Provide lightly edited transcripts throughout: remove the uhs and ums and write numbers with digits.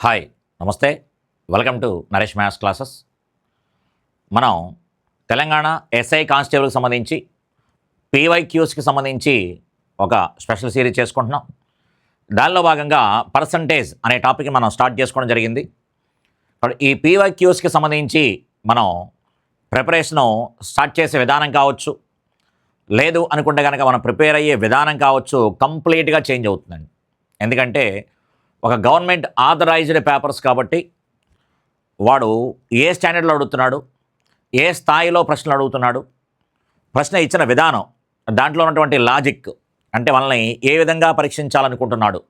Hi నమస్తే welcome to Naresh maths classes. మనం Telangana SI కానిస్టేబుల్కి సంబంధించి పీవైక్యూస్కి సంబంధించి ఒక స్పెషల్ సిరీస్ చేసుకుంటున్నాం. దానిలో భాగంగా పర్సంటేజ్ అనే టాపిక్ మనం స్టార్ట్ చేసుకోవడం జరిగింది. ఈ పీవైక్యూస్కి సంబంధించి మనం ప్రిపరేషను స్టార్ట్ చేసే విధానం కావచ్చు, లేదు అనుకుంటే కనుక మనం ప్రిపేర్ అయ్యే విధానం కావచ్చు, కంప్లీట్గా చేంజ్ అవుతుందండి. ఎందుకంటే ఒక గవర్నమెంట్ ఆథరైజ్డ్ పేపర్స్ కాబట్టి వాడు ఏ స్టాండర్డ్లో అడుగుతున్నాడు, ఏ స్థాయిలో ప్రశ్నలు అడుగుతున్నాడు, ప్రశ్న ఇచ్చిన విధానం, దాంట్లో ఉన్నటువంటి లాజిక్, అంటే మనల్ని ఏ విధంగా పరీక్షించాలనుకుంటున్నాడు,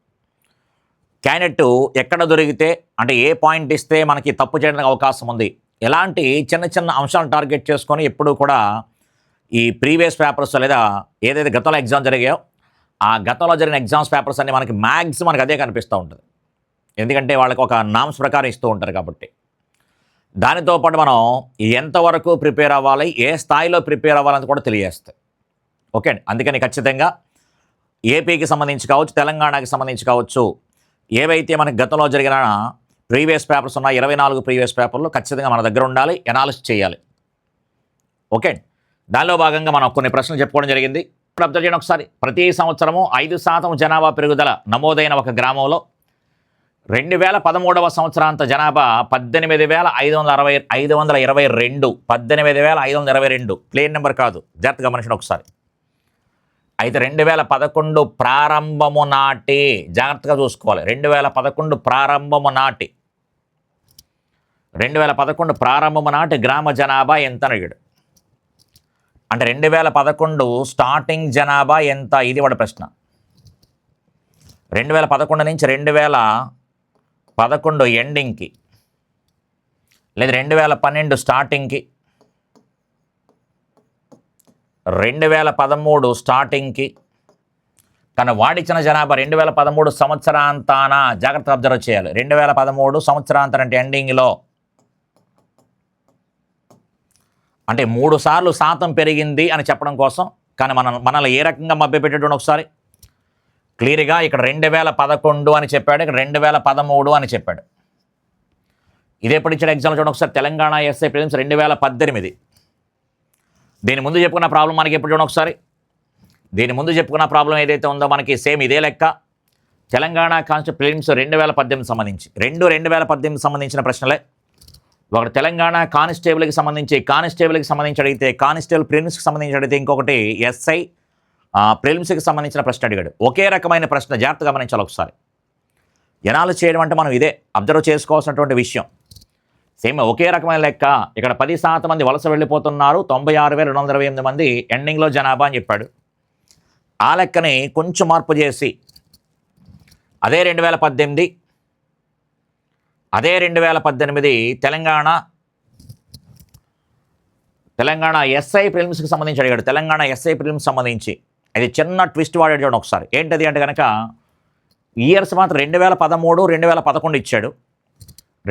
క్యాండిడేట్ ఎక్కడ దొరికితే అంటే ఏ పాయింట్ ఇస్తే మనకి తప్పు చేయడానికి అవకాశం ఉంది, ఇలాంటి చిన్న చిన్న అంశాలను టార్గెట్ చేసుకొని ఎప్పుడూ కూడా ఈ ప్రీవియస్ పేపర్స్ లేదా ఏదైతే గతంలో ఎగ్జామ్ జరిగాయో ఆ గతంలో జరిగిన ఎగ్జామ్స్ పేపర్స్ అన్నీ మనకి అదే కనిపిస్తూ ఉంటుంది. ఎందుకంటే వాళ్ళకి ఒక నామ్స్ ప్రకారం ఇస్తూ ఉంటారు కాబట్టి. దానితో పాటు మనం ఎంతవరకు ప్రిపేర్ అవ్వాలి, ఏ స్థాయిలో ప్రిపేర్ అవ్వాలని కూడా తెలియజేస్తాయి. ఓకే అండి. అందుకని ఖచ్చితంగా ఏపీకి సంబంధించి కావచ్చు, తెలంగాణకి సంబంధించి కావచ్చు, ఏవైతే మనకి గతంలో జరిగిన ప్రీవియస్ పేపర్స్ ఉన్న 24 ప్రీవియస్ పేపర్లు ఖచ్చితంగా మన దగ్గర ఉండాలి, ఎనాలిసిస్ చేయాలి. ఓకే. దానిలో భాగంగా మనం కొన్ని ప్రశ్నలు చెప్పుకోవడం జరిగింది. అబ్జర్వ్ చేయండి ఒకసారి. ప్రతి సంవత్సరము 5% జనాభా పెరుగుదల నమోదైన ఒక గ్రామంలో 2013వ సంవత్సరాంత జనాభా 18,522. 18,522 ప్లేన్ నెంబర్ కాదు, జాగ్రత్తగా గమనించండి ఒకసారి. అయితే 2011 ప్రారంభము నాటి, జాగ్రత్తగా చూసుకోవాలి, 2011 ప్రారంభము నాటి 2011 ప్రారంభము నాటి గ్రామ జనాభా ఎంత అడిగాడు. అంటే 2011 స్టార్టింగ్ జనాభా ఎంత, ఇది వాడి ప్రశ్న. 2011 నుంచి 2011 ఎండింగ్కి, లేదా 2012 స్టార్టింగ్కి, 2013 స్టార్టింగ్కి, కానీ వాడిచ్చిన జనాభా 2013 సంవత్సరాంతాన, జాగ్రత్తగా అబ్జర్వ్ చేయాలి. 2013 సంవత్సరాంతరం అంటే ఎండింగ్లో, అంటే 3 సార్లు శాతం పెరిగింది అని చెప్పడం కోసం. కానీ మనల్ని ఏ రకంగా మభ్యపెట్టడం ఒకసారి క్లియర్గా ఇక్కడ 2011 అని చెప్పాడు, ఇక్కడ 2013 అని చెప్పాడు. ఇది ఎప్పుడు ఇచ్చాడు ఎగ్జామ్లో చూడండి ఒకసారి. Telangana SI prelims 2018. దీని ముందు చెప్పుకున్న ప్రాబ్లం మనకి ఎప్పుడు చూడండి ఒకసారి. దీని ముందు చెప్పుకున్న ప్రాబ్లం ఏదైతే ఉందో మనకి సేమ్ ఇదే లెక్క. తెలంగాణ కానిస్టేబుల్ ప్రిలిమ్స్ 2018 సంబంధించి 2018 సంబంధించిన ప్రశ్నలే. ఒకటి తెలంగాణ కానిస్టేబుల్కి సంబంధించి అడిగితే, కానిస్టేబుల్ ప్రిలిమ్స్కి సంబంధించి అడిగితే, ఇంకొకటి ఎస్ఐ ప్రిలిమ్స్కి సంబంధించిన ప్రశ్న అడిగాడు. ఒకే రకమైన ప్రశ్న, జాగ్రత్తగా గమనించాలి ఒకసారి. ఎనాలిసిస్ చేయడం అంటే మనం ఇదే అబ్జర్వ్ చేసుకోవాల్సినటువంటి విషయం. సేమ్ ఒకే రకమైన లెక్క. ఇక్కడ 10% మంది వలస వెళ్ళిపోతున్నారు, 96,228 మంది ఎండింగ్లో జనాభా అని చెప్పాడు. ఆ లెక్కని కొంచెం మార్పు చేసి అదే 2018 తెలంగాణ ఎస్ఐ ప్రిలిమ్స్కి సంబంధించి అడిగాడు. తెలంగాణ ఎస్ఐ ప్రిలిమ్స్ సంబంధించి అది చిన్న ట్విస్ట్ వాడాడు చూడండి ఒకసారి. ఏంటది అంటే కనుక ఇయర్స్ మాత్రం 2013, 2011 ఇచ్చాడు.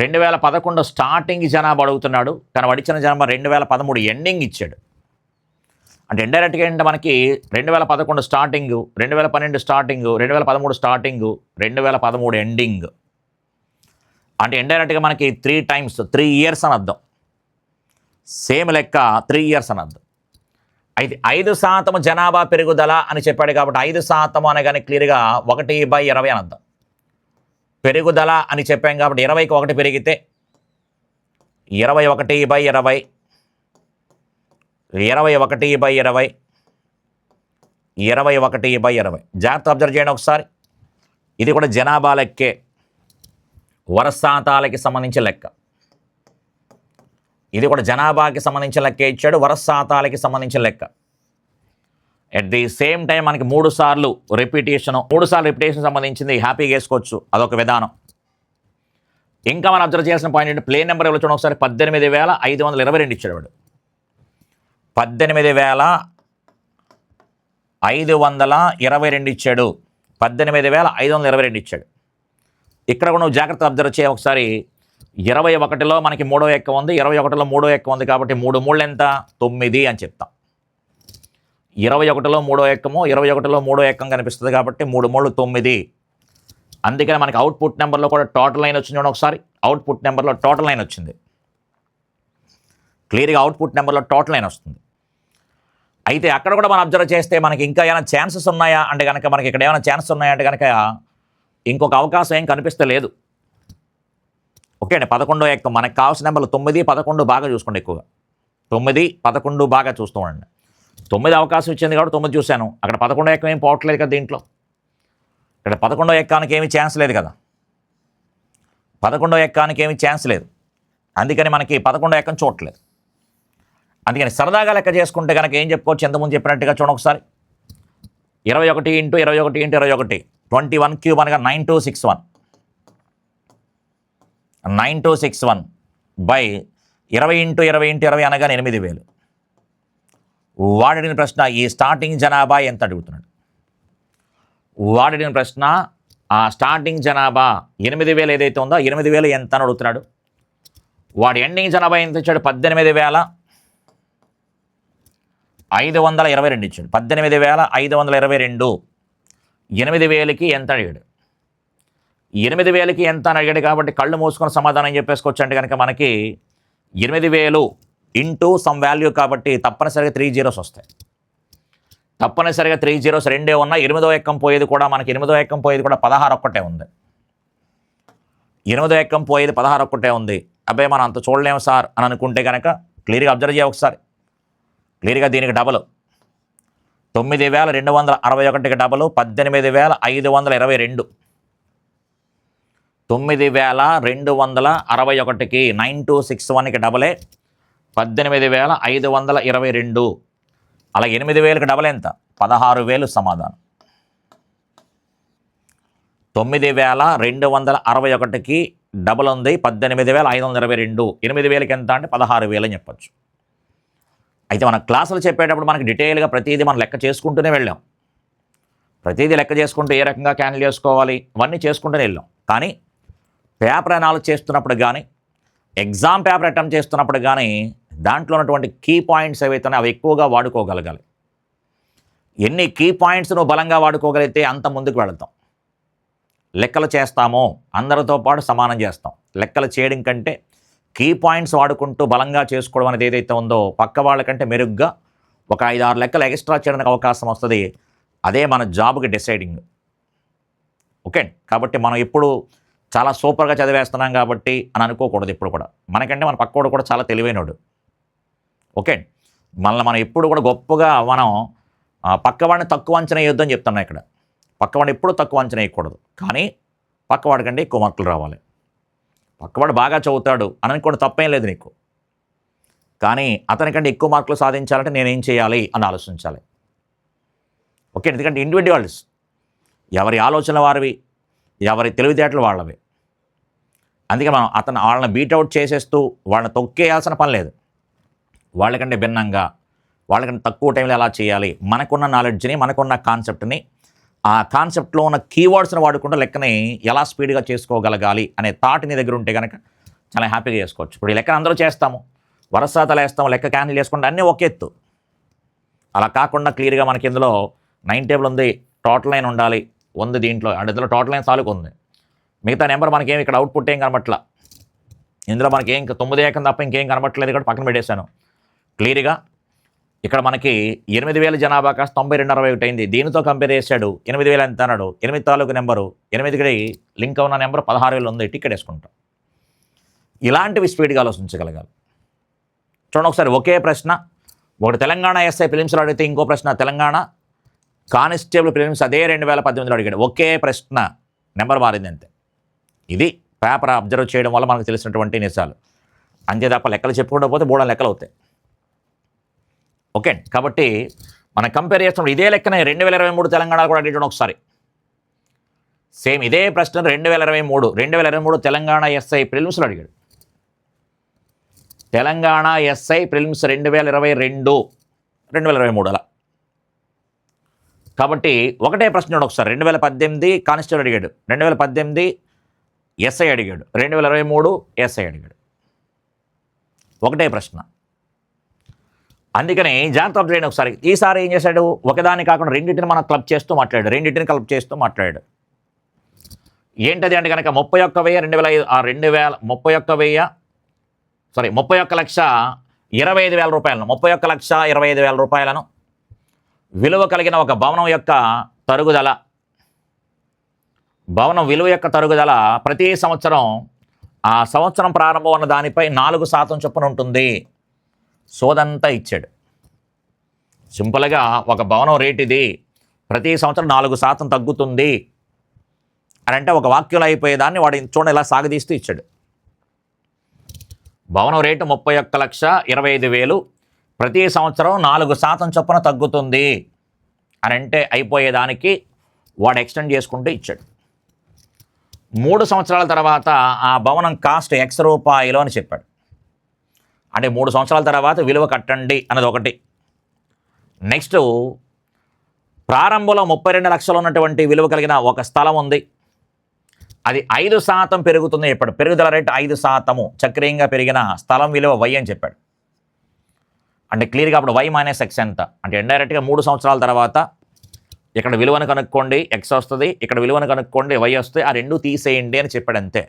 2011 స్టార్టింగ్ జనాభా అడుగుతున్నాడు, కానీ వాడిచ్చిన జనాభా 2013 ఎండింగ్ ఇచ్చాడు. అంటే ఇండైరెక్ట్గా ఏంటంటే మనకి 2011 స్టార్టింగ్, 2012 స్టార్టింగ్, 2013 స్టార్టింగ్, 2013 ఎండింగ్. అంటే ఇండైరెక్ట్గా మనకి 3 times 3 years అని అర్థం. సేమ్ లెక్క 3 years అని అర్థం. అయితే 5% జనాభా పెరుగుదల అని చెప్పాడు కాబట్టి 5% అనగానే క్లియర్గా 1/20 అని అర్థం. పెరుగుదల అని చెప్పాం కాబట్టి 20కి 1 పెరిగితే 21/20, 21/20, 21/20. జాగ్రత్త అబ్జర్వ్ చేయండి ఒకసారి. ఇది కూడా జనాభా లెక్కే, వరశాతాలకి సంబంధించిన లెక్క. ఇది కూడా జనాభాకి సంబంధించిన లెక్క ఇచ్చాడు, వరశాతాలకి సంబంధించిన లెక్క. ఎట్ ది సేమ్ టైం మనకి 3 సార్లు రిపీటేషన్ సంబంధించింది హ్యాపీగా వేసుకోవచ్చు, అదొక విధానం. ఇంకా మనం అబ్జర్వ్ చేయాల్సిన పాయింట్ ఏంటి, ప్లేన్ నెంబర్ ఎవరు చూడండి ఒకసారి. 18,522 ఇచ్చాడు వాడు. 18,522 ఇచ్చాడు. 18,522 ఇచ్చాడు. ఇక్కడ కూడా నువ్వు జాగ్రత్త అబ్జర్వ్ చేయ ఒకసారి. 21లో మనకి 3వ ఎక్క ఉంది, 21లో 3వ ఎక్క ఉంది కాబట్టి 3 3 ఎంత 9 అని చెప్తాం. 21లో 3వ ఎక్కము, 21లో 3వ ఎక్కం కనిపిస్తుంది కాబట్టి 3 3 9. అందుకని మనకి అవుట్పుట్ నెంబర్లో కూడా టోటల్ లైన్ వచ్చింది చూడండి ఒకసారి. అవుట్పుట్ నెంబర్లో టోటల్ లైన్ వచ్చింది. క్లియర్గా అవుట్పుట్ నెంబర్లో టోటల్ లైన్ వస్తుంది. అయితే అక్కడ కూడా మనం అబ్జర్వ్ చేస్తే మనకి ఇంకా ఏమైనా ఛాన్సెస్ ఉన్నాయా అంటే కనుక, మనకి ఇక్కడ ఏమైనా ఛాన్సెస్ ఉన్నాయా అంటే కనుక ఇంకొక అవకాశం ఏం కనిపిస్తలేదు. ఓకే అండి. 11 ఎక్క మనకు కావాల్సిన నెంబర్లు 9, 11 బాగా చూసుకోండి. ఎక్కువగా 9, 11 బాగా చూస్తూ ఉండండి. 9 అవకాశం ఇచ్చింది కాబట్టి 9 చూశాను. అక్కడ 11 ఎక్కం ఏం పోవట్లేదు కదా దీంట్లో. ఇక్కడ 11 ఎక్కానికి ఏమీ ఛాన్స్ లేదు కదా. 11 ఎక్కానికి ఏమీ ఛాన్స్ లేదు. అందుకని మనకి 11 ఎక్కం చూడట్లేదు. అందుకని సరదాగా లెక్క చేసుకుంటే కనుక ఏం చెప్పుకోవచ్చు, ఎంతమంది చెప్పినట్టుగా చూడండి ఒకసారి. 21 × 21 × 21 21 క్యూబ్ అనగా 9261. 9261 బై 20 × 20 × 20 అనగా 8000. వాడిన ప్రశ్న ఈ స్టార్టింగ్ జనాభా ఎంత అడుగుతున్నాడు. వాడిన ప్రశ్న ఆ స్టార్టింగ్ జనాభా 8000 ఏదైతే ఉందో 8000 ఎంత అని అడుగుతున్నాడు. వాడు ఎండింగ్ జనాభా ఎంత ఇచ్చాడు, 18,522 ఇచ్చాడు. 18,522. 8000కి ఎంత అడిగాడు. 8000కి ఎంత అని అడిగాడు కాబట్టి కళ్ళు మూసుకొని సమాధానం చెప్పేసుకోవచ్చు. అంటే కనుక మనకి 8000 ఇంటూ సమ్ వాల్యూ కాబట్టి తప్పనిసరిగా 3 zeros వస్తాయి. తప్పనిసరిగా 3 zeros రెండే ఉన్నాయి. 8వ ఎక్కం పోయేది కూడా మనకి 8వ ఎక్కం పోయేది కూడా 16 ఒక్కటే ఉంది. 8వ ఎక్కం పోయేది 16 ఒక్కటే ఉంది. అబ్బాయి మనం అంత చూడలేము సార్ అని అనుకుంటే కనుక క్లియర్గా అబ్జర్వ్ చేయ ఒకసారి. క్లియర్గా దీనికి డబల్ 9,261కి డబల్ 18,522. 9,261కి 9261కి డబలే 18,522. అలా 8,000కి డబల్ ఎంత, 16,000 సమాధానం. 9,261కి డబల్ ఉంది 18,522. 8,000కి ఎంత అంటే 16,000 అని చెప్పచ్చు. అయితే మన క్లాసులు చెప్పేటప్పుడు మనకి డీటెయిల్గా ప్రతిదీ మనం లెక్క చేసుకుంటూనే వెళ్ళాం. ప్రతిదీ లెక్క చేసుకుంటూ ఏ రకంగా క్యాన్సిల్ చేసుకోవాలి ఇవన్నీ చేసుకుంటూనే వెళ్ళాం. కానీ పేపర్ అనాలిసిస్ చేస్తున్నప్పుడు కానీ, ఎగ్జామ్ పేపర్ అటెంప్ట్ చేస్తున్నప్పుడు కానీ దాంట్లో ఉన్నటువంటి కీ పాయింట్స్ ఏవైతే అవి ఎక్కువగా వాడుకోగలగాలి. ఎన్ని కీ పాయింట్స్ నువ్వు బలంగా వాడుకోగలిగితే అంత ముందుకు వెళతాం. లెక్కలు చేస్తామో అందరితో పాటు సమానం చేస్తాం. లెక్కలు చేయడం కంటే కీ పాయింట్స్ వాడుకుంటూ బలంగా చేసుకోవడం అనేది ఏదైతే ఉందో పక్క వాళ్ళకంటే మెరుగ్గా ఒక 5-6 లెక్కలు ఎక్స్ట్రా చేయడానికి అవకాశం వస్తుంది. అదే మన జాబ్కి డిసైడింగ్. ఓకే. కాబట్టి మనం ఎప్పుడు చాలా సూపర్గా చదివేస్తున్నాం కాబట్టి అని అనుకోకూడదు. ఇప్పుడు కూడా మనకంటే మన పక్కోడు కూడా చాలా తెలివైనడు. ఓకే. మనం ఎప్పుడు కూడా గొప్పగా మనం పక్కవాడిని తక్కువ అంచనా వేయొద్దని చెప్తున్నాం ఇక్కడ. పక్కవాడిని ఎప్పుడు తక్కువ అంచనా వేయకూడదు. కానీ పక్కవాడి కంటే ఎక్కువ మార్కులు రావాలి. పక్కవాడు బాగా చదువుతాడు అని అనుకోండి, తప్పేం లేదు నీకు. కానీ అతనికంటే ఎక్కువ మార్కులు సాధించాలంటే నేనేం చేయాలి అని ఆలోచించాలి. ఓకే. ఎందుకంటే ఇండివిజువల్స్ ఎవరి ఆలోచనలు వారివి, ఎవరి తెలివితేటలు వాళ్ళవి. అందుకే మనం వాళ్ళని బీట్అవుట్ చేసేస్తూ వాళ్ళని తొక్కేయాల్సిన పని లేదు. వాళ్ళకంటే భిన్నంగా, వాళ్ళకంటే తక్కువ టైంలో ఎలా చేయాలి, మనకున్న నాలెడ్జ్ని, మనకున్న కాన్సెప్ట్ని, ఆ కాన్సెప్ట్లో ఉన్న కీవర్డ్స్ని వాడుకుంటూ లెక్కని ఎలా స్పీడ్గా చేసుకోగలగాలి అనే థాట్ నీ దగ్గర ఉంటే కనుక చాలా హ్యాపీగా చేసుకోవచ్చు. ఇప్పుడు ఈ లెక్కను అందరూ చేస్తాము, వరసాతలు వేస్తాము, లెక్క క్యాన్సిల్ చేసుకుంటే అన్నీ ఒక ఎత్తు. అలా కాకుండా క్లియర్గా మనకి ఇందులో 9 టేబుల్ ఉంది, టోటల్ లైన్ ఉండాలి ఉంది దీంట్లో. అంటే ఇందులో టోటల్ లైన్ తాలూకు ఉంది. మిగతా నెంబర్ మనకేం ఇక్కడ అవుట్పుట్ ఏం కనబట్లా. ఇందులో మనకి ఏం 9 ఏకం తప్ప ఇంకేం కనబట్టలేదు. ఇక్కడ పక్కన పెట్టేశాను. క్లియర్గా ఇక్కడ మనకి 8,000 జనాభా కాస్త 9261 అయింది. దీనితో కంపేర్ చేశాడు. 8,000 ఎంత అన్నాడు. 8 తాలూకు నెంబరు 8కి లింక్ ఉన్న నెంబర్ 16,000 ఉంది. టికెట్ వేసుకుంటాం. ఇలాంటివి స్పీడ్గా ఆలోచించగలగాలి. చూడండి ఒకసారి ఒకే ప్రశ్న. ఒకటి తెలంగాణ ఎస్ఐ ప్రిలిమ్స్లో అడిగితే ఇంకో ప్రశ్న తెలంగాణ కానిస్టేబుల్ ప్రిలిమ్స్ అదే 2018లో అడిగాడు. ఒకే ప్రశ్న, నెంబర్ మారింది అంతే. ఇది పేపర్ అబ్జర్వ్ చేయడం వల్ల మనకు తెలిసినటువంటి నిజాలు. అంతే తప్ప లెక్కలు చెప్పుకుంటూ పోతే బోర్డు లెక్కలు అవుతాయి. ఓకే. కాబట్టి మనం కంపేర్ చేస్తున్నప్పుడు ఇదే లెక్కనే 2023 తెలంగాణలో కూడా అడిగాడు ఒకసారి. సేమ్ ఇదే ప్రశ్న 2023 తెలంగాణ ఎస్ఐ ప్రిలిమ్స్లో అడిగాడు. తెలంగాణ ఎస్ఐ ప్రిలిమ్స్ 2022 అలా. కాబట్టి ఒకటే ప్రశ్న ఒకసారి 2018 కానిస్టేబుల్ అడిగాడు, 2018 ఎస్ఐ అడిగాడు, 2023 ఎస్ఐ అడిగాడు. ఒకటే ప్రశ్న. అందుకని జాగ్రత్త చేయండి ఒకసారి. ఈసారి ఏం చేశాడు, ఒకదాన్ని కాకుండా రెండింటిని మనం క్లబ్ చేస్తూ మాట్లాడాడు. ఏంటది అంటే కనుక 31,25,000 రూపాయలను 31,25,000 రూపాయలను విలువ కలిగిన ఒక భవనం యొక్క తరుగుదల, భవనం విలువ యొక్క తరుగుదల ప్రతి సంవత్సరం ఆ సంవత్సరం ప్రారంభం ఉన్న దానిపై 4% చొప్పున ఉంటుంది. సోదంతా ఇచ్చాడు. సింపుల్గా ఒక భవనం రేట్ ఇది, ప్రతి సంవత్సరం 4% తగ్గుతుంది అని అంటే ఒక వాక్యంలో అయిపోయేదాన్ని వాడు చూడండి ఇలా సాగదీస్తూ ఇచ్చాడు. భవనం రేటు 31,25,000 ప్రతి సంవత్సరం 4% చొప్పున తగ్గుతుంది అని అంటే అయిపోయేదానికి వాడు ఎక్స్టెండ్ చేసుకుంటూ ఇచ్చాడు. 3 సంవత్సరాల తర్వాత ఆ భవనం కాస్ట్ X రూపాయలు అని చెప్పాడు. అంటే 3 సంవత్సరాల తర్వాత విలువ కట్టండి అన్నది ఒకటి. నెక్స్ట్ ప్రారంభంలో 32 లక్షలు ఉన్నటువంటి విలువ కలిగిన ఒక స్థలం ఉంది, అది 5% పెరుగుతుంది చెప్పాడు. పెరుగుదల రేటు 5%, చక్రీయంగా పెరిగిన స్థలం విలువ Y అని చెప్పాడు. అంటే క్లియర్గా అప్పుడు Y మైనస్ X ఎంత అంటే ఇండైరెక్ట్గా 3 సంవత్సరాల తర్వాత ఇక్కడ విలువను కనుక్కోండి X వస్తుంది, ఇక్కడ విలువను కనుక్కోండి Y వస్తుంది, ఆ రెండు తీసేయండి అని చెప్పాడు అంతే.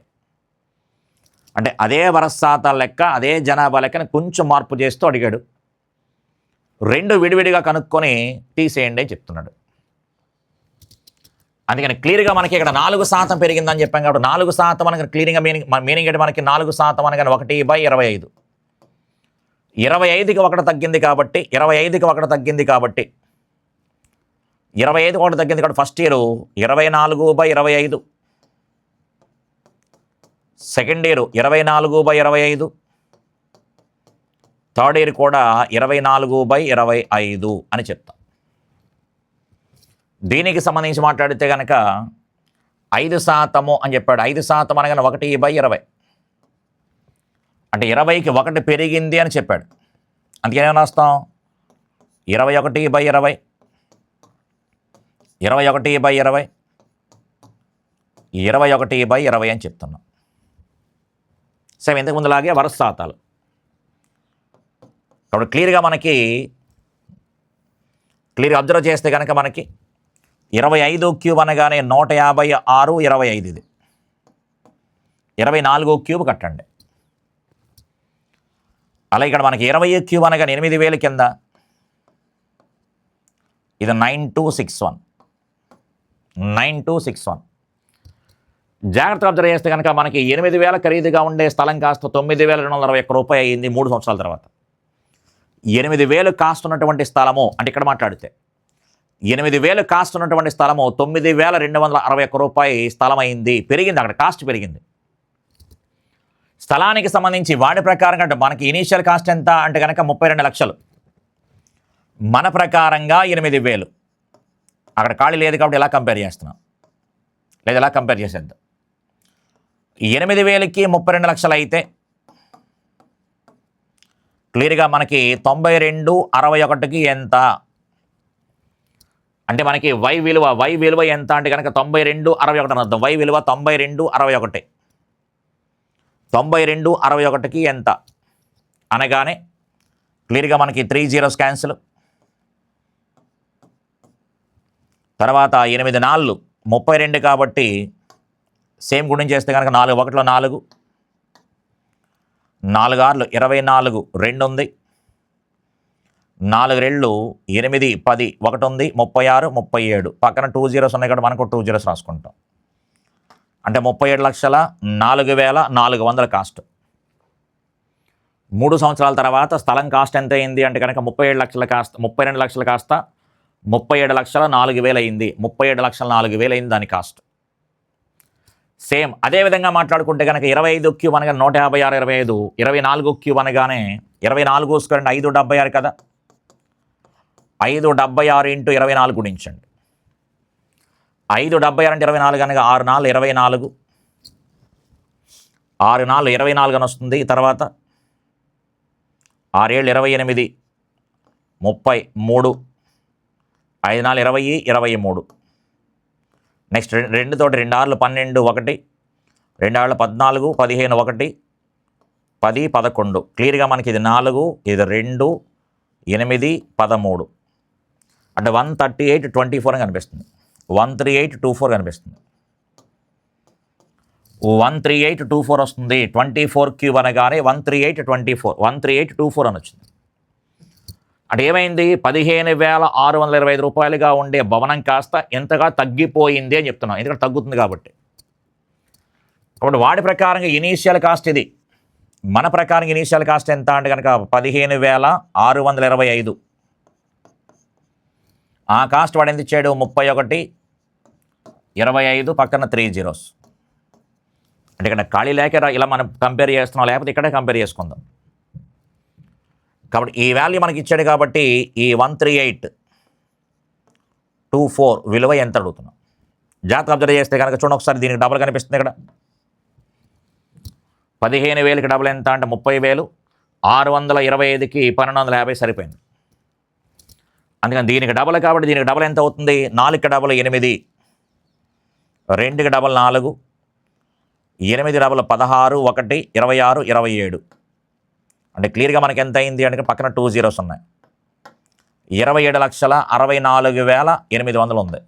అంటే అదే వరసశాతాల లెక్క, అదే జనాభా లెక్కని కొంచెం మార్పు చేస్తూ అడిగాడు. రెండు విడివిడిగా కనుక్కొని తీసేయండి అని చెప్తున్నాడు. అందుకని క్లియర్గా మనకి ఇక్కడ 4% పెరిగిందని చెప్పాం కాబట్టి 4% మనకి క్లియర్గా మీనింగ్ అంటే మనకి 4% అనగానే 1/25, 25కి 1 తగ్గింది కాబట్టి 25కి 1 తగ్గింది కాబట్టి 25కి 1 తగ్గింది కాబట్టి first year 24/25, second year 24/25, third year కూడా 24/25 అని చెప్తాం. దీనికి సంబంధించి మాట్లాడితే కనుక 5% అని చెప్పాడు. 5% అనగానే 1/20 అంటే 20కి 1 పెరిగింది అని చెప్పాడు. అందుకేమేమి రాస్తాం 21/20, 21/20, 21/20 అని చెప్తున్నాం. సేమ్ ఇంతకు ముందులాగే వరుస శాతాలు. కాబట్టి క్లియర్గా మనకి అబ్జర్వ్ చేస్తే కనుక మనకి 25 క్యూబ్ అనగానే 156, 25 ఇది 24 క్యూబ్ కట్టండి. అలా ఇక్కడ మనకి 20 క్యూబ్ అనగానే 8,000 కింద ఇది 9261. జాగ్రత్తగా అబ్జర్వ్ చేస్తే కనుక మనకి 8,000 ఖరీదుగా ఉండే స్థలం కాస్త 9,261 రూపాయలు అయ్యింది 3 సంవత్సరాల తర్వాత. 8,000 కాస్ట్ ఉన్నటువంటి స్థలము అంటే ఇక్కడ మాట్లాడితే 8,000 కాస్ట్ ఉన్నటువంటి స్థలము 9,261 రూపాయలు స్థలం అయింది. పెరిగింది, అక్కడ కాస్ట్ పెరిగింది. స్థలానికి సంబంధించి వాడి ప్రకారంగా అంటే మనకి ఇనీషియల్ కాస్ట్ ఎంత అంటే కనుక 32 లక్షలు, మన ప్రకారంగా 8,000. అక్కడ ఖాళీ లేదు కాబట్టి ఎలా కంపేర్ చేస్తున్నాం, లేదా ఎలా కంపేర్ చేసేద్దాం. 8,000కి 32 లక్షలు అయితే క్లియర్గా మనకి 92/61కి ఎంత అంటే మనకి Y విలువ ఎంత అంటే కనుక 92/61 అని అర్థం. Y విలువ 92/61, 92/61కి ఎంత అనగానే క్లియర్గా మనకి 3 zeros క్యాన్సిల్. తర్వాత 8 4 32 కాబట్టి సేమ్ గుణం చేస్తే కనుక 4 1 4, 4 6 24, 2 ఉంది, 4 2 8 10, 1 ఉంది, 36, 37. పక్కన 2 zeros ఉన్నాయి కాబట్టి మనకు 2 zeros రాసుకుంటాం. అంటే 37,04,400 కాస్ట్. 3 సంవత్సరాల తర్వాత స్థలం కాస్ట్ ఎంత అయింది అంటే కనుక 32 లక్షలు కాస్త 37,04,000 అయింది. 37,04,000 అయింది దాని కాస్ట్. సేమ్ అదేవిధంగా మాట్లాడుకుంటే కనుక 25 క్యూబ్ అనగానే 156, 25, 24 క్యూబ్ అనగానే 24 స్క్వేర్ అంటే 576 కదా, 576 × 24 గుణించండి. 576 అంటే 24 అనగా 6 4 24, 6 4 24 అని వస్తుంది. తర్వాత 6 7 28, 33, 5 4 20, 23. నెక్స్ట్ 2 తోటి 2 6 12, 1, 2 6 14, 15, 1, 10 11. క్లియర్గా మనకి ఇది 4, ఇది 2, 8, 13 అంటే 138, 24 అని కనిపిస్తుంది. 138, 24 కనిపిస్తుంది. 13824 వస్తుంది. 24 క్యూబ్ అనగానే 13824 13824 అని వచ్చింది. అంటే ఏమైంది? 15,625 రూపాయలుగా ఉండే భవనం కాస్త ఎంతగా తగ్గిపోయింది అని చెప్తున్నాం, ఎందుకంటే తగ్గుతుంది కాబట్టి. కాబట్టి వాడి ప్రకారంగా ఇనీషియల్ కాస్ట్ ఇది. మన ప్రకారం ఇనీషియల్ కాస్ట్ ఎంత అంటే కనుక 15,625. ఆ కాస్ట్ వాడు ఎంత ఇచ్చాడు? 31,25 పక్కన 3 zeros. అంటే ఇక్కడ ఖాళీ లేక ఇలా మనం కంపేర్ చేస్తున్నాం, లేకపోతే ఇక్కడే కంపేర్ చేసుకుందాం. కాబట్టి ఈ వాల్యూ మనకి ఇచ్చాడు కాబట్టి ఈ 13824 విలువ ఎంత అడుగుతున్నాం. జాగ్రత్తగా అబ్జర్వ్ చేస్తే కనుక చూడండి ఒకసారి, దీనికి డబుల్ కనిపిస్తుంది ఇక్కడ. 15,000కి డబుల్ ఎంత అంటే 30,000. 625కి 1250 సరిపోయింది. అందుకని దీనికి డబుల్ కాబట్టి దీనికి డబుల్ ఎంత అవుతుంది? 4కి డబుల్ 8, 2కి డబుల్ 4, 8 డబుల్ 16, 1 26, 27. అంటే క్లియర్గా మనకి ఎంత అయింది అంటే పక్కన 2 zeros ఉన్నాయి. 27,64,800 ఉంది.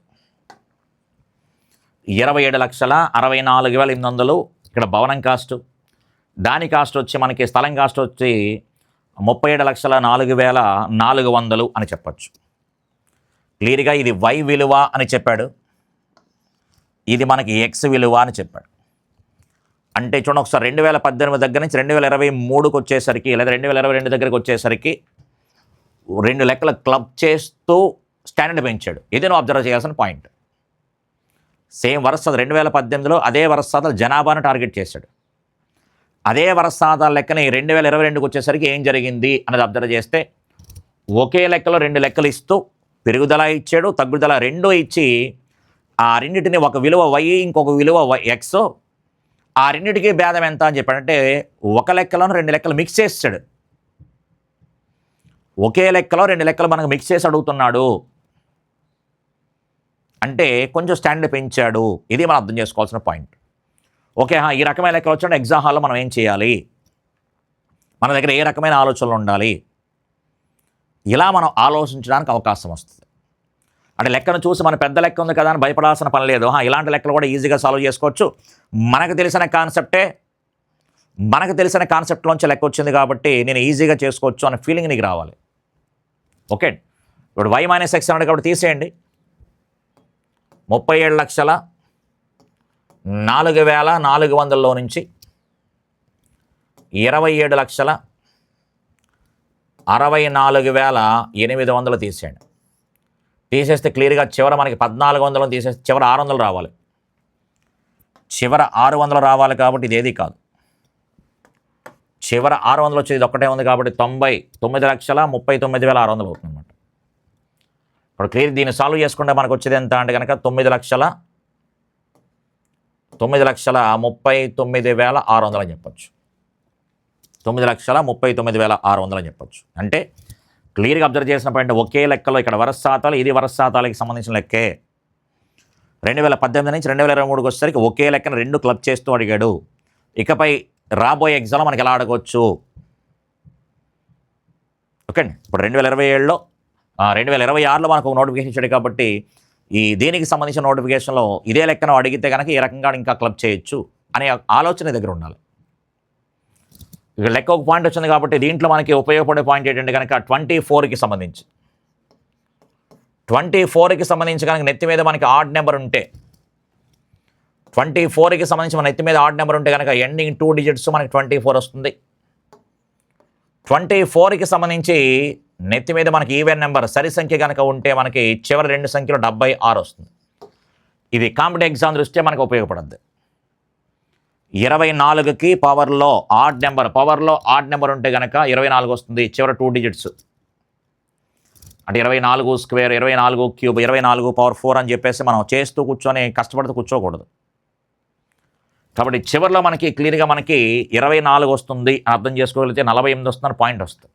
27,64,800 ఇక్కడ భవనం కాస్ట్. దాని కాస్ట్ వచ్చి మనకి స్థలం కాస్ట్ వచ్చి 37,04,400 అని చెప్పచ్చు. క్లియర్గా ఇది వై విలువ అని చెప్పాడు, ఇది మనకి ఎక్స్ విలువ అని చెప్పాడు. అంటే చూడండి ఒకసారి 2018 దగ్గర నుంచి 2023కి వచ్చేసరికి, లేదా 2022 దగ్గరికి వచ్చేసరికి 2 లెక్కలు క్లబ్ చేస్తూ స్టాండర్డ్ పెంచాడు. ఇది నువ్వు అబ్జర్వ్ చేయాల్సిన పాయింట్. సేమ్ వరుస 2018లో అదే వరుస జనాభాను టార్గెట్ చేశాడు. అదే వరుస లెక్కని 2022కి వచ్చేసరికి ఏం జరిగింది అన్నది అబ్జర్వ్ చేస్తే ఒకే లెక్కలో 2 లెక్కలు ఇస్తూ పెరుగుదల ఇచ్చాడు, తగ్గుదల 2 ఇచ్చి ఆ రెండింటిని ఒక విలువ వై ఇంకొక విలువ ఎక్స్, ఆ రెండింటికి భేదం ఎంత అని చెప్పాడంటే ఒక లెక్కలోనే 2 లెక్కలు మిక్స్ చేసాడు. ఒకే లెక్కలో 2 లెక్కలు మనకు మిక్స్ చేసి అడుగుతున్నాడు అంటే కొంచెం స్టాండర్డ్ పెంచాడు. ఇది మనం అర్థం చేసుకోవాల్సిన పాయింట్. ఓకే, ఈ రకమైన లెక్కలు వచ్చిన ఎగ్జామ్ హాల్లో మనం ఏం చేయాలి, మన దగ్గర ఏ రకమైన ఆలోచనలు ఉండాలి, ఇలా మనం ఆలోచించడానికి అవకాశం వస్తుంది. అంటే లెక్కను చూసి మన పెద్ద లెక్క ఉంది కదా అని భయపడాల్సిన పని లేదు. ఇలాంటి లెక్కలు కూడా ఈజీగా సాల్వ్ చేసుకోవచ్చు. మనకు తెలిసిన కాన్సెప్ట్లోంచి లెక్క వచ్చింది కాబట్టి నేను ఈజీగా చేసుకోవచ్చు అనే ఫీలింగ్ నీకు రావాలి. ఓకే, ఇప్పుడు వై మైనస్ ఎక్స్ అన్నాడు కాబట్టి తీసేయండి. 37,04,400లో నుంచి 27,64,800 తీసేయండి. తీసేస్తే క్లియర్గా చివర మనకి 1400 తీసేస్తే చివర 600 రావాలి. చివర 600 రావాలి కాబట్టి ఇది ఏది కాదు. చివర 600 వచ్చేది ఇది ఒక్కటే ఉంది కాబట్టి 99,39,600 అవుతుంది అనమాట. ఇప్పుడు క్లియర్ దీన్ని సాల్వ్ చేసుకుంటే మనకు వచ్చేది ఎంత అంటే కనుక 9,39,600 అని చెప్పచ్చు. 9,39,600 అని చెప్పచ్చు. అంటే క్లియర్గా అబ్జర్వ్ చేసిన పాయింట్ ఒకే లెక్కలో ఇక్కడ వరుస శాతాలు, ఇది వరుస శాతాలకి సంబంధించిన లెక్కే. 2018 నుంచి 2023కి వచ్చేసరికి ఒకే లెక్కను 2 క్లబ్ చేస్తూ అడిగాడు. ఇకపై రాబోయే ఎగ్జామ్లో మనకి ఎలా అడగవచ్చు. ఓకే అండి, ఇప్పుడు 2027లో 2026లో మనకు ఒక నోటిఫికేషన్ ఇచ్చాడు కాబట్టి దీనికి సంబంధించిన నోటిఫికేషన్లో ఇదే లెక్కను అడిగితే కనుక ఈ రకంగా ఇంకా క్లబ్ చేయొచ్చు అనే ఆలోచన దగ్గర ఉండాలి. ఇక్కడ లెక్క ఒక పాయింట్ వచ్చింది కాబట్టి దీంట్లో మనకి ఉపయోగపడే పాయింట్ ఏంటంటే కనుక 24కి సంబంధించి 24కి సంబంధించి కనుక నెత్తి మీద మనకి ఆడ్ నెంబర్ ఉంటే 24కి సంబంధించి మన నెత్తి మీద ఆడ్ నెంబర్ ఉంటే కనుక ఎండింగ్ 2 digits మనకి 24 వస్తుంది. 24కి సంబంధించి నెత్తి మీద మనకి ఈవెన్ నెంబర్ సరి సంఖ్య కనుక ఉంటే మనకి చివరి 2 సంఖ్యలో 76 వస్తుంది. ఇది కాంపిటేటివ్ ఎగ్జామ్ దృష్ట్యా మనకు ఉపయోగపడుద్ది. 24కి పవర్లో ఆడ్ నెంబర్ ఉంటే కనుక 24 వస్తుంది, చివరి 2 digits. అంటే 24 స్క్వేర్, 24 క్యూబ్, 24 పవర్ 4 అని చెప్పేసి మనం చేస్తూ కూర్చొని కష్టపడుతూ కూర్చోకూడదు. కాబట్టి చివరిలో మనకి క్లియర్గా మనకి 24 వస్తుంది అని అర్థం చేసుకోగలిగితే 48 వస్తుందని పాయింట్ వస్తుంది.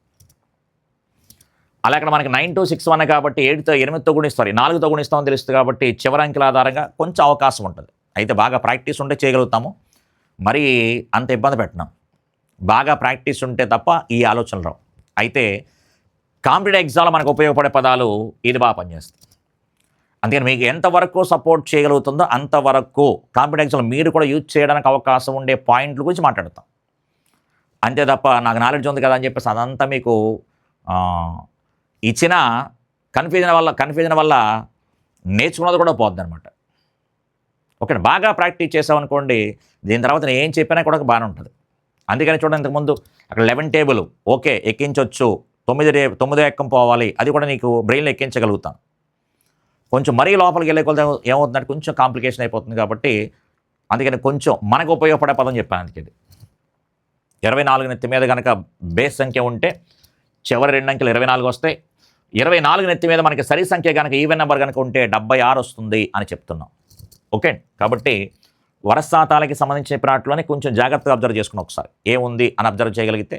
అలా ఇక్కడ మనకి 9261 కాబట్టి 8తో గుణిస్తారు, 4తో గుణిస్తామని తెలుస్తుంది కాబట్టి చివరి అంకెల ఆధారంగా కొంచెం అవకాశం ఉంటుంది. అయితే బాగా ప్రాక్టీస్ ఉంటే చేయగలుగుతాము, మరి అంత ఇబ్బంది పెట్టినాం. బాగా ప్రాక్టీస్ ఉంటే తప్ప ఈ ఆలోచనలు రావు. అయితే కాంపిటేటివ్ ఎగ్జామ్లో మనకు ఉపయోగపడే పదాలు ఇది బాగా పనిచేస్తుంది. అందుకని మీకు ఎంతవరకు సపోర్ట్ చేయగలుగుతుందో అంతవరకు కాంపిటెన్స్లో మీరు కూడా యూజ్ చేయడానికి అవకాశం ఉండే పాయింట్ల గురించి మాట్లాడతాం. అంతే తప్ప నాకు నాలెడ్జ్ ఉంది కదా అని చెప్పేసి అదంతా మీకు ఇచ్చిన కన్ఫ్యూజన్ వల్ల నేర్చుకున్నది కూడా పోద్ది అనమాట. ఓకే, బాగా ప్రాక్టీస్ చేసామనుకోండి, దీని తర్వాత నేను ఏం చెప్పినా కూడా బాగానే ఉంటుంది. అందుకని చూడండి, ఇంతకుముందు అక్కడ 11 టేబుల్ ఓకే ఎక్కించవచ్చు, 9 ఎక్కం పోవాలి, అది కూడా నీకు బ్రెయిన్లో ఎక్కించగలుగుతాను. కొంచెం మరీ లోపలికి వెళ్ళే కొలది ఏమవుతుందంటే కొంచెం కాంప్లికేషన్ అయిపోతుంది. కాబట్టి అందుకని కొంచెం మనకు ఉపయోగపడే పదం చెప్పాను. అందుకే 24 నెత్తి మీద కనుక బేస్ సంఖ్య ఉంటే చివరి 2 అంకెలు 24 వస్తాయి. 24 నెత్తి మీద మనకి సరి సంఖ్య కనుక ఈవెన్ నెంబర్ కనుక ఉంటే 76 వస్తుంది అని చెప్తున్నాం. ఓకే, కాబట్టి వరసాతాలకి సంబంధించిన ప్రాట్లోనే కొంచెం జాగ్రత్తగా అబ్జర్వ్ చేసుకుని ఒకసారి ఏముంది అని అబ్జర్వ్ చేయగలిగితే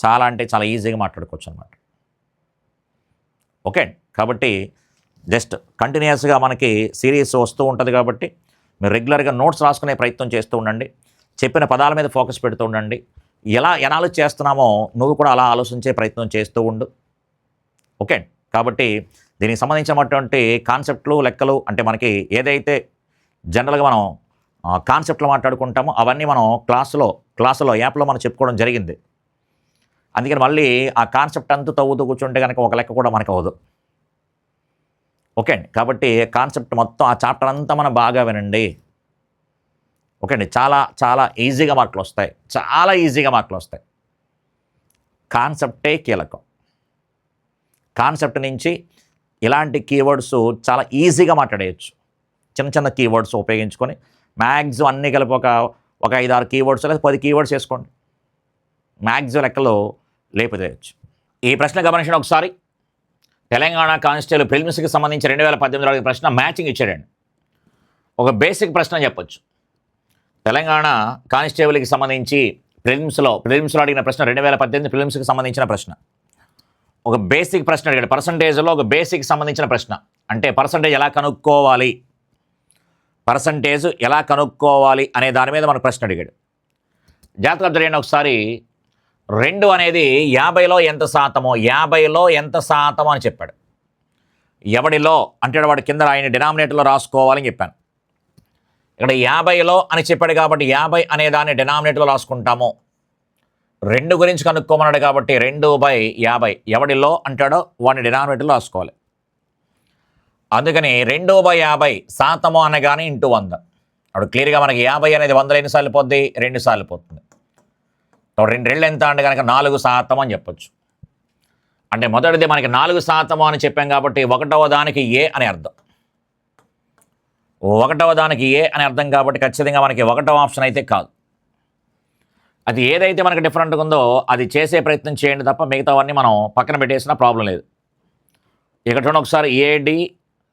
చాలా అంటే చాలా ఈజీగా మాట్లాడుకోవచ్చు అనమాట. ఓకే, కాబట్టి జస్ట్ కంటిన్యూస్గా మనకి సిరీస్ వస్తూ ఉంటుంది. కాబట్టి మీరు రెగ్యులర్గా నోట్స్ రాసుకునే ప్రయత్నం చేస్తూ ఉండండి. చెప్పిన పదాల మీద ఫోకస్ పెడుతూ ఉండండి. ఎలా ఎనాలిసిస్ చేస్తున్నామో నువ్వు కూడా అలా ఆలోచించే ప్రయత్నం చేస్తూ ఉండు. ఓకే, కాబట్టి దీనికి సంబంధించినటువంటి కాన్సెప్ట్లు లెక్కలు అంటే మనకి ఏదైతే జనరల్గా మనం కాన్సెప్ట్లు మాట్లాడుకుంటామో అవన్నీ మనం క్లాసులో యాప్లో మనం చెప్పుకోవడం జరిగింది. అందుకని మళ్ళీ ఆ కాన్సెప్ట్ అంతా తవ్వుతూ కూర్చుంటే కనుక ఒక లెక్క కూడా మనకు అవ్వదు. ఓకే అండి, కాబట్టి కాన్సెప్ట్ మొత్తం ఆ చాప్టర్ అంతా మనం బాగా వినండి. ఓకే అండి, చాలా చాలా ఈజీగా మార్కులు వస్తాయి. చాలా ఈజీగా మార్కులు వస్తాయి. కాన్సెప్టే కీలకం. కాన్సెప్ట్ నుంచి ఇలాంటి కీవర్డ్స్ చాలా ఈజీగా మాట్లాడేయచ్చు. చిన్న చిన్న కీవర్డ్స్ ఉపయోగించుకొని మ్యాక్సిమం అన్నీ కలిపి ఒక 5-6 కీవర్డ్స్ లేదా 10 కీవర్డ్స్ వేసుకోండి. మ్యాక్సిమం లెక్కలో లేపుదేయచ్చు. ఈ ప్రశ్న గమనించండి ఒకసారి. తెలంగాణ కానిస్టేబుల్ ప్రిలిమ్స్కి సంబంధించి 2018 ప్రశ్న మ్యాచింగ్ ఇచ్చాడండి. ఒక బేసిక్ ప్రశ్న చెప్పొచ్చు. తెలంగాణ కానిస్టేబుల్కి సంబంధించి ప్రిలిమ్స్లో అడిగిన ప్రశ్న 2018 ప్రిలిమ్స్కి సంబంధించిన ప్రశ్న. ఒక బేసిక్ ప్రశ్న అడిగాడు. పర్సంటేజ్లో ఒక బేసిక్ సంబంధించిన ప్రశ్న. అంటే పర్సంటేజ్ ఎలా కనుక్కోవాలి అనే దాని మీద మనకు ప్రశ్న అడిగాడు. జాగ్రత్తగా జరిగిన ఒకసారి 2 అనేది 50లో ఎంత శాతమో అని చెప్పాడు. ఎవడిలో అంటే వాడు కింద ఆయన డినామినేటర్లో రాసుకోవాలని చెప్పాను. ఇక్కడ 50లో అని చెప్పాడు కాబట్టి 50 అనే దాన్ని డినామినేటర్లో రాసుకుంటాము. 2 గురించి కనుక్కోమన్నాడు కాబట్టి 2/50 ఎవడిలో అంటాడో వాడిని డినామినేటర్లో రాసుకోవాలి. అందుకని 2/50 శాతము అనగానే ఇంటూ 100. అప్పుడు క్లియర్గా మనకి 50 అనేది 100 ఎన్నిసార్లు పోద్ది? 2 సార్లు పోతుంది. 2 ఎంత అంటే కనుక 4% అని చెప్పొచ్చు. అంటే మొదటిది మనకి 4% అని చెప్పాం కాబట్టి 1వ దానికి ఏ అని అర్థం. 1వ దానికి ఏ అని అర్థం కాబట్టి ఖచ్చితంగా మనకి 1వ ఆప్షన్ అయితే కాదు. అది ఏదైతే మనకి డిఫరెంట్గా ఉందో అది చేసే ప్రయత్నం చేయండి తప్ప మిగతావన్నీ మనం పక్కన పెట్టేసినా ప్రాబ్లం లేదు. ఇక్కడ చూడండి ఒకసారి ఏడి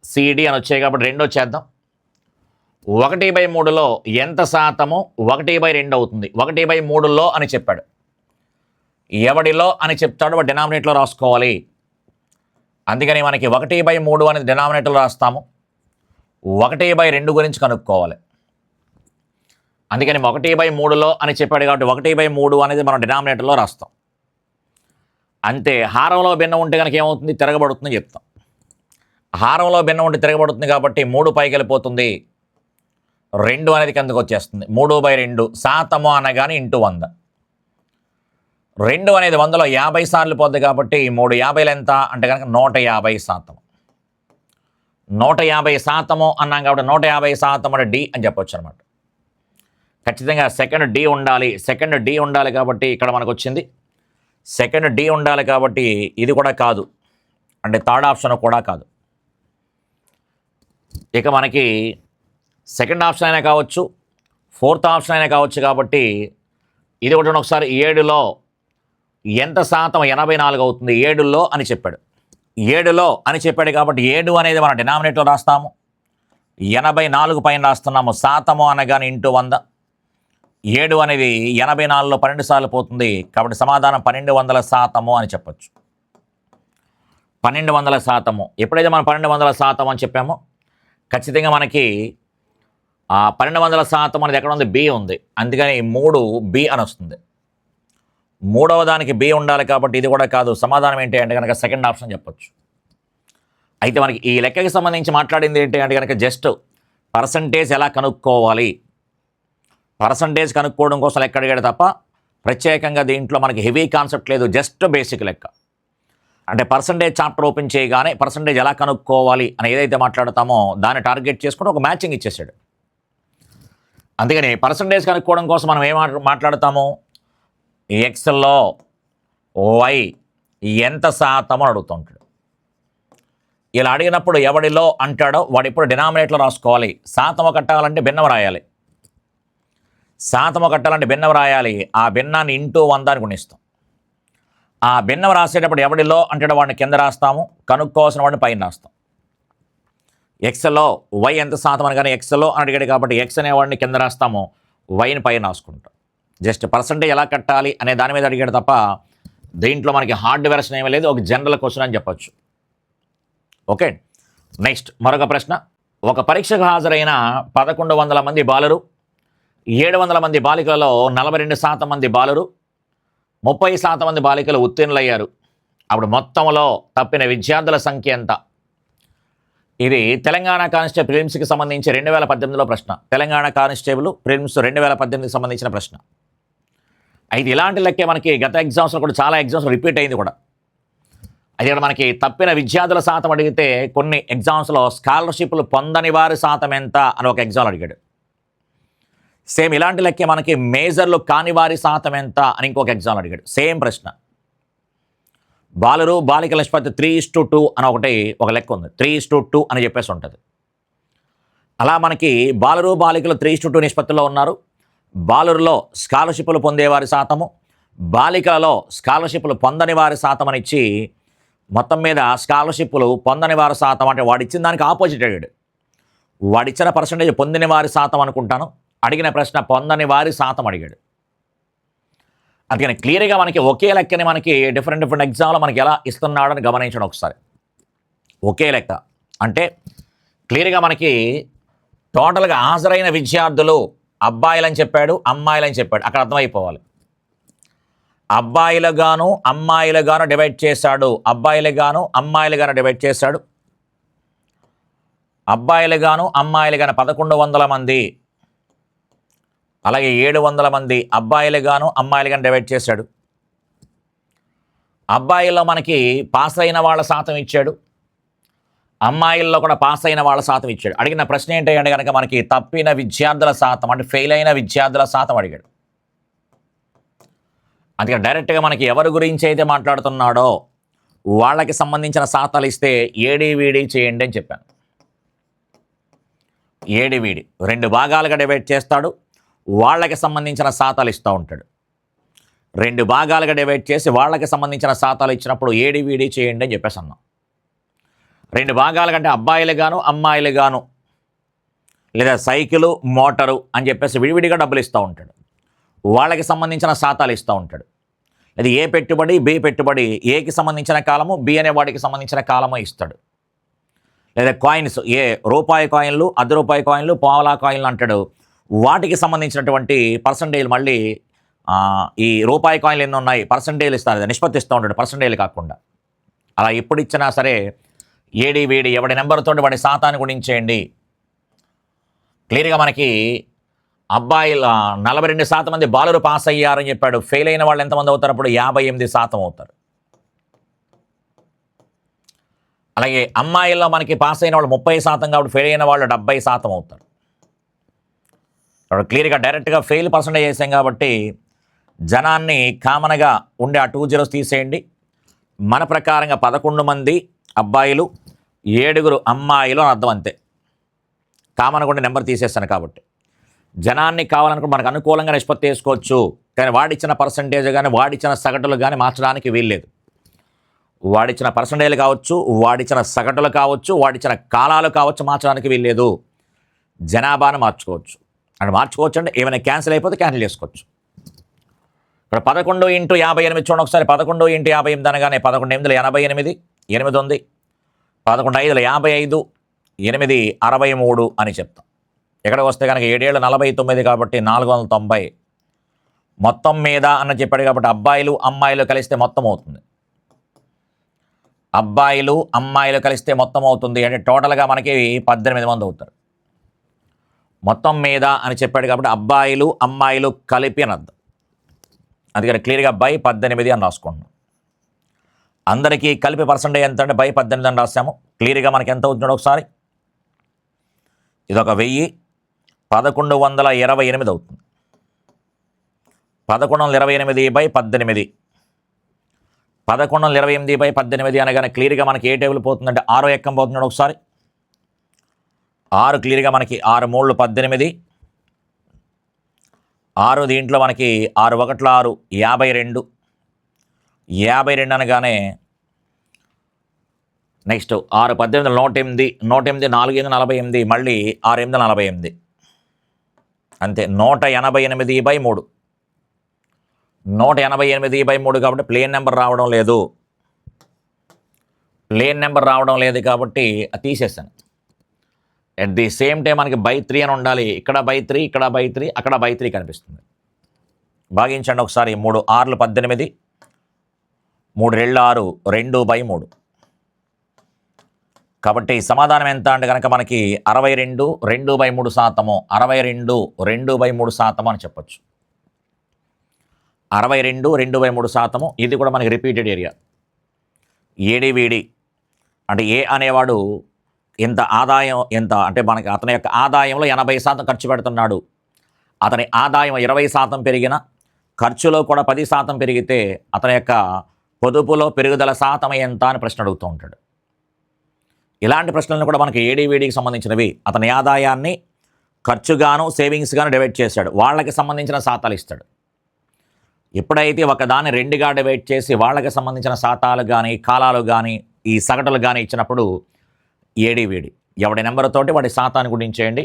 సిడి అని వచ్చాయి కాబట్టి 2 వచ్చేద్దాం. 1/3లో ఎంత శాతము 1/2 అవుతుంది. 1/3లో అని చెప్పాడు. ఎవడిలో అని చెప్తాడు వాడు డినామినేటర్లో రాసుకోవాలి. అందుకని మనకి 1/3 అనేది డినామినేటర్లో రాస్తాము. 1/2 గురించి కనుక్కోవాలి. అందుకని 1/3లో అని చెప్పాడు కాబట్టి 1/3 అనేది మనం డినామినేటర్లో రాస్తాం. అంతే. హారంలో భిన్నం ఉంటే కనుక ఏమవుతుంది? తిరగబడుతుందని చెప్తాం. హారంలో భిన్నం ఉంటే తిరగబడుతుంది కాబట్టి 3 పైకి వెళ్ళిపోతుంది. 2 అనేది కిందకు వచ్చేస్తుంది. 3/2 శాతము అనగానే ఇంటూ 100. 2 అనేది 100లో 50 సార్లు పోద్ది కాబట్టి 3 50లు ఎంత అంటే కనుక 150%. 150% అన్నాం కాబట్టి 150% అంటే డి అని చెప్పొచ్చు అనమాట. ఖచ్చితంగా సెకండ్ డి ఉండాలి కాబట్టి ఇక్కడ మనకు వచ్చింది. సెకండ్ డి ఉండాలి కాబట్టి ఇది కూడా కాదు, అంటే థర్డ్ ఆప్షన్ కూడా కాదు. ఇక మనకి సెకండ్ ఆప్షన్ అయినా కావచ్చు, ఫోర్త్ ఆప్షన్ అయినా కావచ్చు. కాబట్టి ఇది ఒకటి ఒకసారి 7లో ఎంత శాతం 84 అవుతుంది? 7లో అని చెప్పాడు. 7లో అని చెప్పాడు కాబట్టి 7 అనేది మనం డినామినేటర్లో రాస్తాము. 84 పైన రాస్తున్నాము. శాతము అనగానే ఇంటూ 100. 7 అనేది 84లో 12 సార్లు పోతుంది కాబట్టి సమాధానం 1200% అని చెప్పచ్చు. 1200%. ఎప్పుడైతే మనం 1200% అని చెప్పామో ఖచ్చితంగా మనకి 1200% అనేది ఎక్కడ ఉంది? బి ఉంది. అందుకని 3B అని వస్తుంది. 3వ దానికి బి ఉండాలి కాబట్టి ఇది కూడా కాదు. సమాధానం ఏంటి అంటే కనుక సెకండ్ ఆప్షన్ చెప్పచ్చు. అయితే మనకి ఈ లెక్కకి సంబంధించి మాట్లాడింది ఏంటి అంటే కనుక జస్ట్ పర్సంటేజ్ ఎలా కనుక్కోవాలి, పర్సంటేజ్ కనుక్కోవడం కోసం లెక్క అడిగాడు తప్ప ప్రత్యేకంగా దీంట్లో మనకి హెవీ కాన్సెప్ట్ లేదు, జస్ట్ బేసిక్ లెక్క. అంటే పర్సంటేజ్ చాప్టర్ ఓపెన్ చేయగానే పర్సంటేజ్ ఎలా కనుక్కోవాలి అని ఏదైతే మాట్లాడతామో దాన్ని టార్గెట్ చేసుకుంటూ ఒక మ్యాచింగ్ ఇచ్చేసాడు. అందుకని పర్సంటేజ్ కనుక్కోవడం కోసం మనం ఏం మాట్లాడతాము, ఎక్స్లో వై ఎంత శాతం అని అడుగుతుంటాడు. ఇలా అడిగినప్పుడు ఎవడిలో అంటాడో వాడు ఇప్పుడు డినామినేట్లో రాసుకోవాలి. శాతం కట్టాలంటే భిన్నం రాయాలి, శాతం కట్టాలంటే భిన్నం రాయాలి. ఆ భిన్నాన్ని ఇంటూ 100 అని గుణిస్తాం. ఆ భిన్నం రాసేటప్పుడు ఎవడిలో అంటాడో వాడిని కింద రాస్తాము, కనుక్కోవాల్సిన వాడిని పైన రాస్తాం. ఎక్స్లో వై ఎంత శాతం అని కానీ ఎక్స్లో అని అడిగాడు కాబట్టి ఎక్స్ అనేవాడిని కింద రాస్తాము, వైని పైన రాసుకుంటాం. జస్ట్ పర్సంటేజ్ ఎలా కట్టాలి అనే దాని మీద అడిగాడు తప్ప దీంట్లో మనకి హార్డ్ వెర్షన్ ఏమీ లేదు, ఒక జనరల్ క్వశ్చన్ అని చెప్పొచ్చు. ఓకే, నెక్స్ట్ మరొక ప్రశ్న. ఒక పరీక్షకు హాజరైన 1100 మంది బాలురు, 700 మంది బాలికలలో 42% మంది బాలురు, 30% మంది బాలికలు ఉత్తీర్ణులయ్యారు. అప్పుడు మొత్తంలో తప్పిన విద్యార్థుల సంఖ్య ఎంత? ఇది తెలంగాణ కానిస్టేబుల్ ప్రిలిమ్స్కి సంబంధించి 2018లో ప్రశ్న. తెలంగాణ కానిస్టేబుల్ ప్రిలిమ్స్ 2018కి సంబంధించిన ప్రశ్న. అయితే ఇలాంటి లెక్కే మనకి గత ఎగ్జామ్స్లో కూడా చాలా ఎగ్జామ్స్ రిపీట్ అయింది కూడా. అది ఇక్కడ మనకి తప్పిన విద్యార్థుల శాతం అడిగితే కొన్ని ఎగ్జామ్స్లో స్కాలర్షిప్లు పొందని వారి శాతం ఎంత అని ఒక ఎగ్జామ్ అడిగాడు. సేమ్ ఇలాంటి లెక్కే మనకి మేజర్లు కాని వారి శాతం ఎంత అని ఇంకొక ఎగ్జామ్ అడిగాడు. సేమ్ ప్రశ్న. బాలురు బాలికల నిష్పత్తి 3:2 అని ఒక లెక్క ఉంది. 3:2 అని చెప్పేసి ఉంటుంది. అలా మనకి బాలురు బాలికలు 3:2 నిష్పత్తిలో ఉన్నారు. బాలురులో స్కాలర్షిప్లు పొందేవారి శాతము, బాలికలలో స్కాలర్షిప్లు పొందని వారి శాతం అని ఇచ్చి మొత్తం మీద స్కాలర్షిప్లు పొందని వారి శాతం అంటే వాడిచ్చిన దానికి ఆపోజిట్ అడిగాడు. వాడిచ్చిన పర్సంటేజ్ పొందిన వారి శాతం అనుకుంటాను, అడిగిన ప్రశ్న పొందని వారి శాతం అడిగాడు. అందుకని క్లియర్గా మనకి ఒకే లెక్కని మనకి డిఫరెంట్ ఎగ్జామ్లో మనకి ఎలా ఇస్తున్నాడని గమనించడం ఒకసారి. ఒకే లెక్క అంటే క్లియర్గా మనకి టోటల్గా హాజరైన విద్యార్థులు అబ్బాయిలని చెప్పాడు, అమ్మాయిలని చెప్పాడు. అక్కడ అర్థమైపోవాలి. అబ్బాయిలుగాను అమ్మాయిలుగాను డివైడ్ చేశాడు, అబ్బాయిలుగాను అమ్మాయిలుగాను డివైడ్ చేశాడు. అబ్బాయిలుగాను అమ్మాయిలుగాను 1100 మంది, అలాగే 700 మంది అబ్బాయిలుగాను అమ్మాయిలుగాను డివైడ్ చేశాడు. అబ్బాయిల్లో మనకి పాస్ అయిన వాళ్ళ శాతం ఇచ్చాడు, అమ్మాయిల్లో కూడా పాస్ అయిన వాళ్ళ శాతం ఇచ్చాడు. అడిగిన ప్రశ్న ఏంటంటే కనుక మనకి తప్పిన విద్యార్థుల శాతం అంటే ఫెయిల్ అయిన విద్యార్థుల శాతం అడిగాడు. అందుకని డైరెక్ట్గా మనకి ఎవరి గురించి అయితే మాట్లాడుతున్నాడో వాళ్ళకి సంబంధించిన శాతాలు ఇస్తే ఏడీవీడీ చేయండి అని చెప్పాను. ఏడీవీడీ 2 భాగాలుగా డివైడ్ చేస్తాడు, వాళ్ళకి సంబంధించిన శాతాలు ఇస్తూ ఉంటాడు. 2 భాగాలుగా డివైడ్ చేసి వాళ్ళకి సంబంధించిన శాతాలు ఇచ్చినప్పుడు ఏడీవీడీ చేయండి అని చెప్పేసి అన్నాం. 2 భాగాలు కంటే అబ్బాయిలుగాను అమ్మాయిలుగాను లేదా సైకిలు మోటారు అని చెప్పేసి విడివిడిగా డబ్బులు ఇస్తూ ఉంటాడు. వాళ్ళకి సంబంధించిన శాతాలు ఇస్తూ ఉంటాడు. అది ఏ పెట్టుబడి బి పెట్టుబడి, ఏకి సంబంధించిన కాలము బి అనే వాడికి సంబంధించిన కాలము ఇస్తాడు. లేదా కాయిన్స్, ఏ రూపాయి కాయిన్లు, ₹10 కాయిన్లు, పావలా కాయిన్లు అంటాడు. వాటికి సంబంధించినటువంటి పర్సంటేజ్ మళ్ళీ ఈ రూపాయి కాయిన్లు ఎన్ని ఉన్నాయి పర్సంటేజ్ ఇస్తారు, నిష్పత్తి ఇస్తూ ఉంటాడు పర్సంటేజ్ కాకుండా. అలా ఎప్పుడు ఇచ్చినా సరే ఏడీవీడీ ఎవడి నెంబర్తో వాడి శాతాన్ని గుణించేయండి. క్లియర్గా మనకి అబ్బాయిలు 42% మంది బాలురు పాస్ అయ్యారని చెప్పాడు. ఫెయిల్ అయిన వాళ్ళు ఎంతమంది అవుతారు? అప్పుడు 58% అవుతారు. అలాగే అమ్మాయిల్లో మనకి పాస్ అయిన వాళ్ళు 30% కాబట్టి ఫెయిల్ అయిన వాళ్ళు 70% అవుతారు. క్లియర్గా డైరెక్ట్గా ఫెయిల్ పర్సంటేజ్ చేసాం కాబట్టి జనాన్ని కామన్గా ఉండే ఆ 2 zeros తీసేయండి. మన ప్రకారంగా 11 మంది అబ్బాయిలు, 7 అమ్మాయిలు అని అర్థం. అంతే, కామన్గా ఉండే నెంబర్ తీసేస్తాను కాబట్టి జనాన్ని కావాలనుకుంటే మనకు అనుకూలంగా నిష్పత్తి వేసుకోవచ్చు. కానీ వాడిచ్చిన పర్సంటేజ్ కానీ వాడిచ్చిన సగటులు కానీ మార్చడానికి వీల్లేదు. వాడిచ్చిన పర్సంటేజ్లు కావచ్చు, వాడిచ్చిన సగటులు కావచ్చు, వాడిచ్చిన కాలాలు కావచ్చు, మార్చడానికి వీల్లేదు. జనాభాను మార్చుకోవచ్చు. అంటే మార్చుకోవచ్చు అంటే ఏమైనా క్యాన్సిల్ అయిపోతే క్యాన్సిల్ చేసుకోవచ్చు. ఇక్కడ 11 × 58 చూడండి ఒకసారి. 11 × 58 అనగానే 11 × 88, 8 ఉంది. 11 × 5 55, 8 63 అని చెప్తాం. ఎక్కడికి వస్తే కనుక 7 7 49 కాబట్టి 490 మొత్తం మీద అన్న చెప్పాడు కాబట్టి అబ్బాయిలు అమ్మాయిలు కలిస్తే మొత్తం అవుతుంది. అబ్బాయిలు అమ్మాయిలు కలిస్తే మొత్తం అవుతుంది అంటే టోటల్గా మనకి 18 మంది అవుతారు. మొత్తం మీద అని చెప్పాడు కాబట్టి అబ్బాయిలు అమ్మాయిలు కలిపి అని అర్థం. అందుకని క్లియర్గా బై 18 అని రాసుకుంటున్నాం. అందరికీ కలిపి పర్సంటేజ్ ఎంత అంటే బై 18 అని రాసాము. క్లియర్గా మనకి ఎంత అవుతున్నాడు ఒకసారి, ఇదొక 1128 అవుతుంది. 1128 బై 18, 1128 బై 18 అనగానే క్లియర్గా మనకి ఏ టేబుల్ పోతుందంటే 6 ఎక్కం పోతున్నాడు ఒకసారి. 6 క్లియర్గా మనకి 6 3 18, 6 దీంట్లో మనకి 6 1 6 52, 52 అనగానే నెక్స్ట్ 6 18 108, 108 4 8 48, మళ్ళీ 6 8 48, అంతే 188 బై 3, 188 బై 3 కాబట్టి ప్లేన్ నెంబర్ రావడం లేదు. ప్లేన్ నెంబర్ రావడం లేదు కాబట్టి అది తీసేసాను. అట్ ది సేమ్ టైం మనకి బై 3 అని ఉండాలి. ఇక్కడ బై 3, ఇక్కడ బై 3, అక్కడ బై 3 కనిపిస్తుంది. భాగించండి ఒకసారి. 3 6 18, 3 2 6, 2 బై 3. కాబట్టి సమాధానం ఎంత అంటే కనుక మనకి 62 2/3%, 62 2/3% అని చెప్పచ్చు. 62 2/3%. ఇది కూడా మనకి రిపీటెడ్ ఏరియా. ఏడివిడి అంటే ఏ అనేవాడు ఎంత ఆదాయం ఎంత అంటే మనకి అతని యొక్క ఆదాయంలో 80% ఖర్చు పెడుతున్నాడు. అతని ఆదాయం 20% పెరిగిన ఖర్చులో కూడా 10% పెరిగితే అతని యొక్క పొదుపులో పెరుగుదల శాతం ఎంత అని ప్రశ్న అడుగుతూ ఉంటాడు. ఇలాంటి ప్రశ్నలను కూడా మనకి ఏడివిడికి సంబంధించినవి. అతని ఆదాయాన్ని ఖర్చుగాను సేవింగ్స్గాను డివైడ్ చేశాడు, వాళ్ళకి సంబంధించిన శాతాలు ఇస్తాడు. ఎప్పుడైతే ఒకదాన్ని 2గా డివైడ్ చేసి వాళ్ళకి సంబంధించిన శాతాలు కానీ కాలాలు కానీ ఈ సగటులు కానీ ఇచ్చినప్పుడు ఏడివిడి. ఎవడి నెంబర్తోటి వాడి శాతాన్ని గుణించేయండి.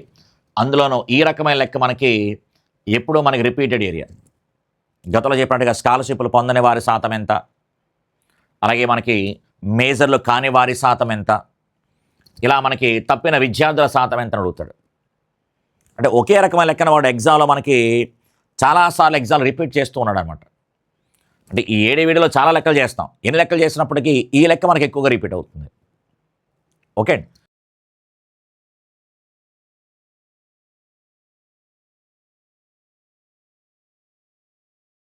అందులోనూ ఈ రకమైన లెక్క మనకి ఎప్పుడూ మనకి రిపీటెడ్ ఏరియా. గతంలో చెప్పినట్టుగా స్కాలర్షిప్లు పొందని వారి శాతం ఎంత, అలాగే మనకి మేజర్లు కాని వారి శాతం ఎంత, ఇలా మనకి తప్పిన విద్యార్థుల శాతం ఎంత అడుగుతాడు. అంటే ఒకే రకమైన లెక్కన వాడు ఎగ్జామ్లో మనకి చాలాసార్లు ఎగ్జామ్ రిపీట్ చేస్తూ ఉన్నాడు అనమాట. అంటే ఈ ఏడివిడిలో చాలా లెక్కలు చేస్తాం. ఎన్ని లెక్కలు చేసినప్పటికీ ఈ లెక్క మనకి ఎక్కువగా రిపీట్ అవుతుంది. ఓకే.